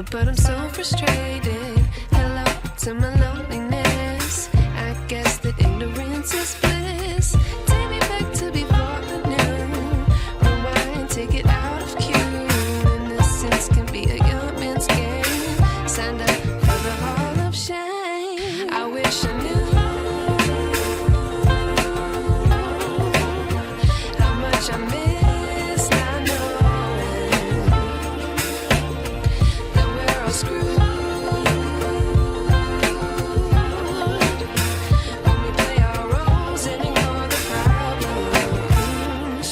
but I'm so frustrated. Hello to my loneliness. I guess that ignorance is bliss. Take me back to before I knew. Rewind, take it out of cue. Innocence can be a young man's game. Signed up for the hall of shame. I wish I knew how much I miss not knowing that we're all screwed. When we play our roles and ignore the problems.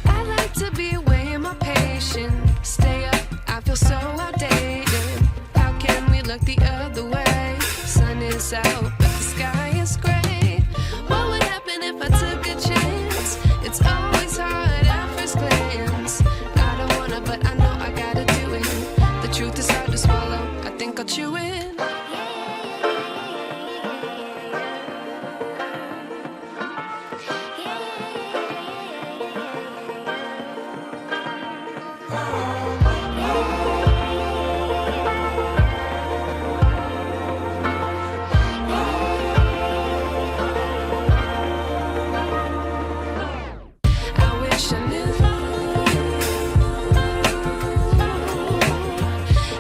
I like to be away in my patience. Stay up, I feel so outdated. How can we look the other way? Sun is out, but the sky is gray. What would happen if I took a chance? It's always hard at first glance. I don't wanna, but I know I gotta do it. The truth is hard to swallow, I think I'll chew it. I wish I knew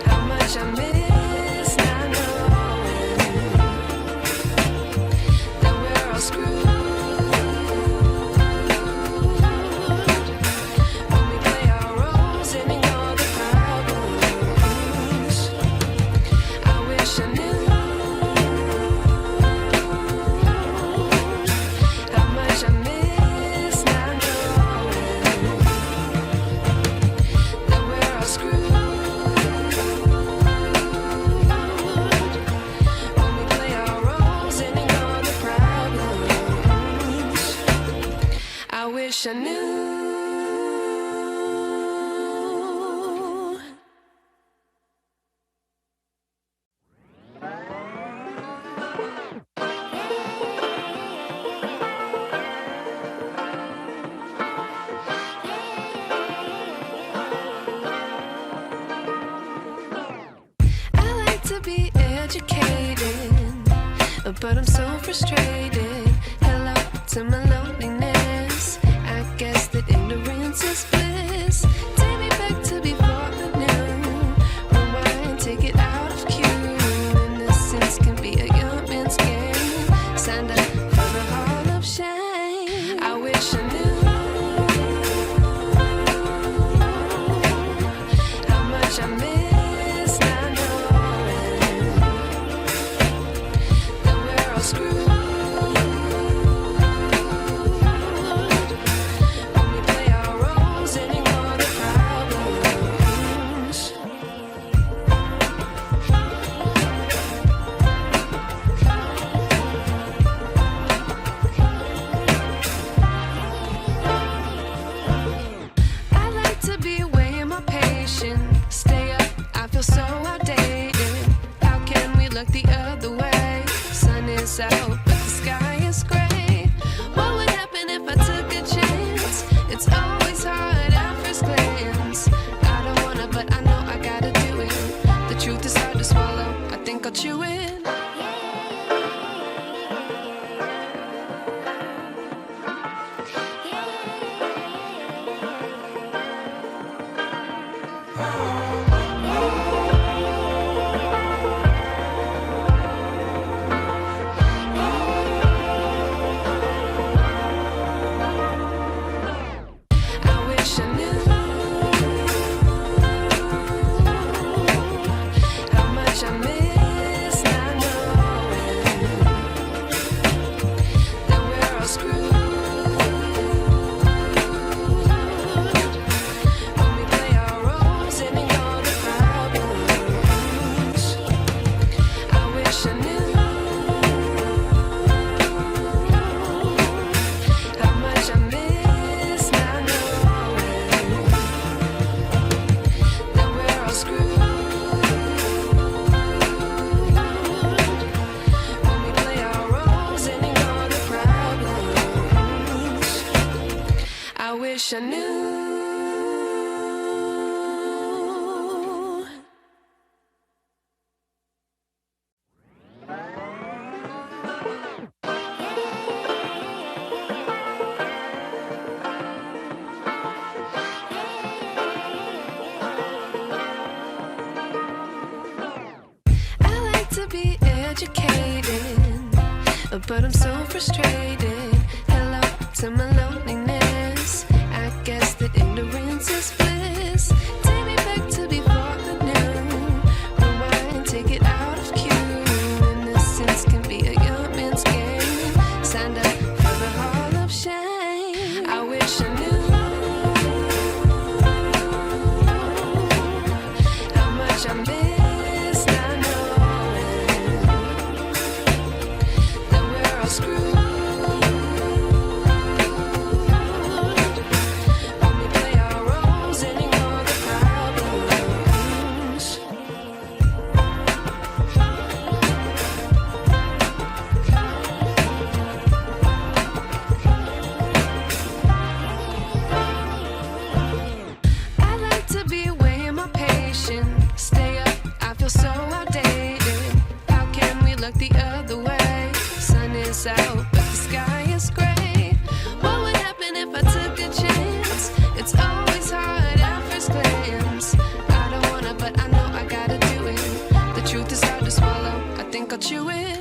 how much I miss not knowing that we're all screwed. When we play our roles and ignore the problems. I wish I knew how much I miss not knowing that we're all screwed. When we play our roles and ignore the problems. I wish I knew. I like to be educated, but I'm so frustrated. Hello to my loneliness. I guess that ignorance is bliss. Take me back to before I knew. Rewind, take it out of cue. Innocence can be a young man's game. Signed up for the hall of shame. I wish I knew how much I miss not knowing that we're all screwed. When we play our roles and ignore the problems. I like to be away in my patience. Stay up, I feel so outdated. How can we look the other way? Sun is out, but the sky is gray. What would happen if I took a chance? It's always hard at first glance. I don't wanna, but I know I gotta do it. The truth is hard to swallow, I think I'll chew it. I wish I knew how much I miss not knowing that we're all screwed. When we play our roles and ignore the problems. I wish I knew how much I miss not knowing that we're all screwed. wish I knew. I like to be educated, but I'm so frustrated. Hello to my loneliness. I guess that ignorance is bliss. Take me back to before I knew. Rewind, take it out of cue. Innocence can be a young man's game. Signed up for the hall of shame. I wish I knew how much I miss not knowing that we're all screwed. Stay up, I feel so outdated. How can we look the other way? Sun is out, but the sky is gray. What would happen if I took a chance? It's always hard at first glance. I don't wanna, but I know I gotta do it. The truth is hard to swallow, I think I'll chew it.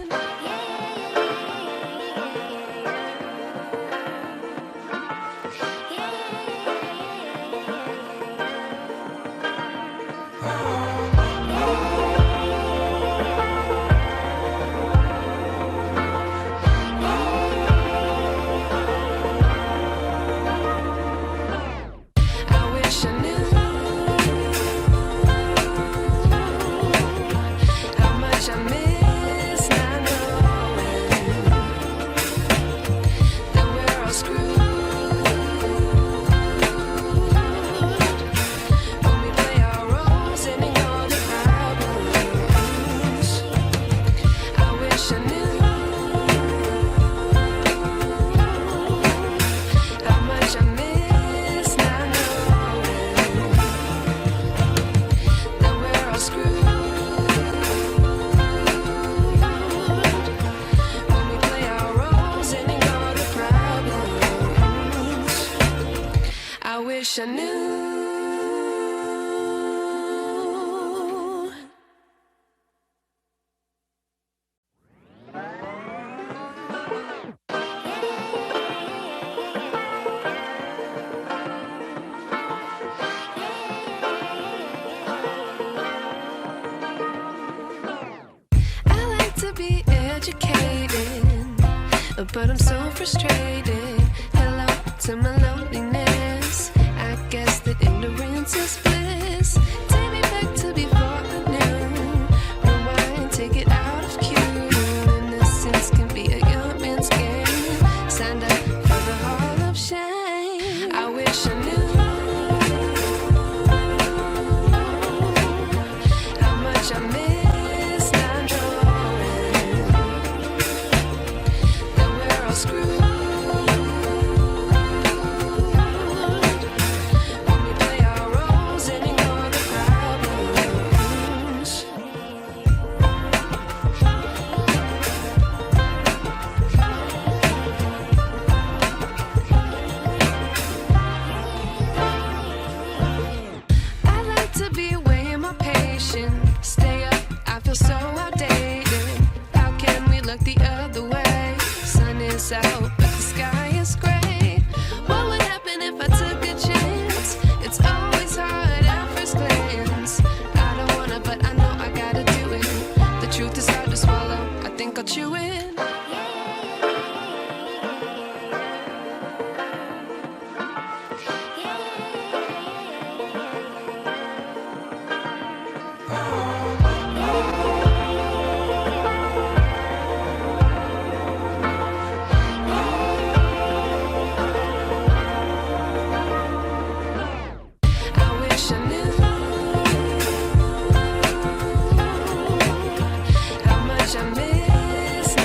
I wish I knew. I like to be educated, but I'm so frustrated. Hello to my loneliness. I guess that ignorance is bliss. Take me back to before I knew. Rewind, take it out of cue. Innocence can be a young man's game. Signed up for the hall of shame. I wish I knew how much I miss not knowing that we're all screwed. Stay up, I feel so outdated. How can we look the other way? Sun is out, but the sky is gray. What would happen if I took a chance? It's always hard at first glance. I don't wanna, but I know I gotta do it. The truth is hard to swallow, I think I'll chew it. I miss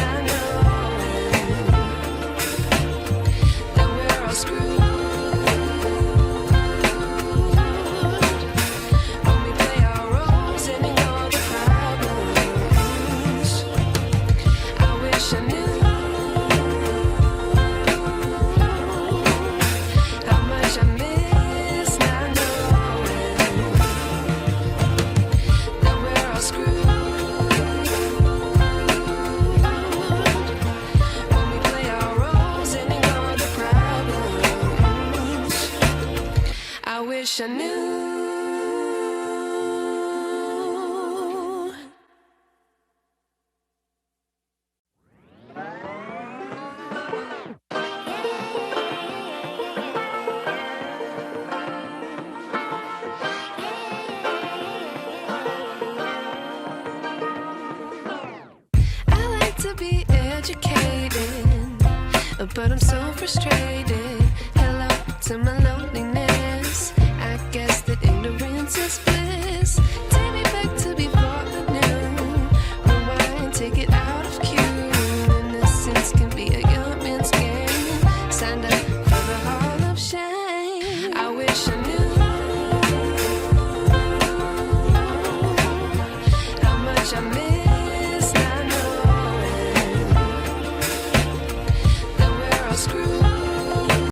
to be educated, but I'm so frustrated. Hello to my loneliness. I guess that ignorance is bliss.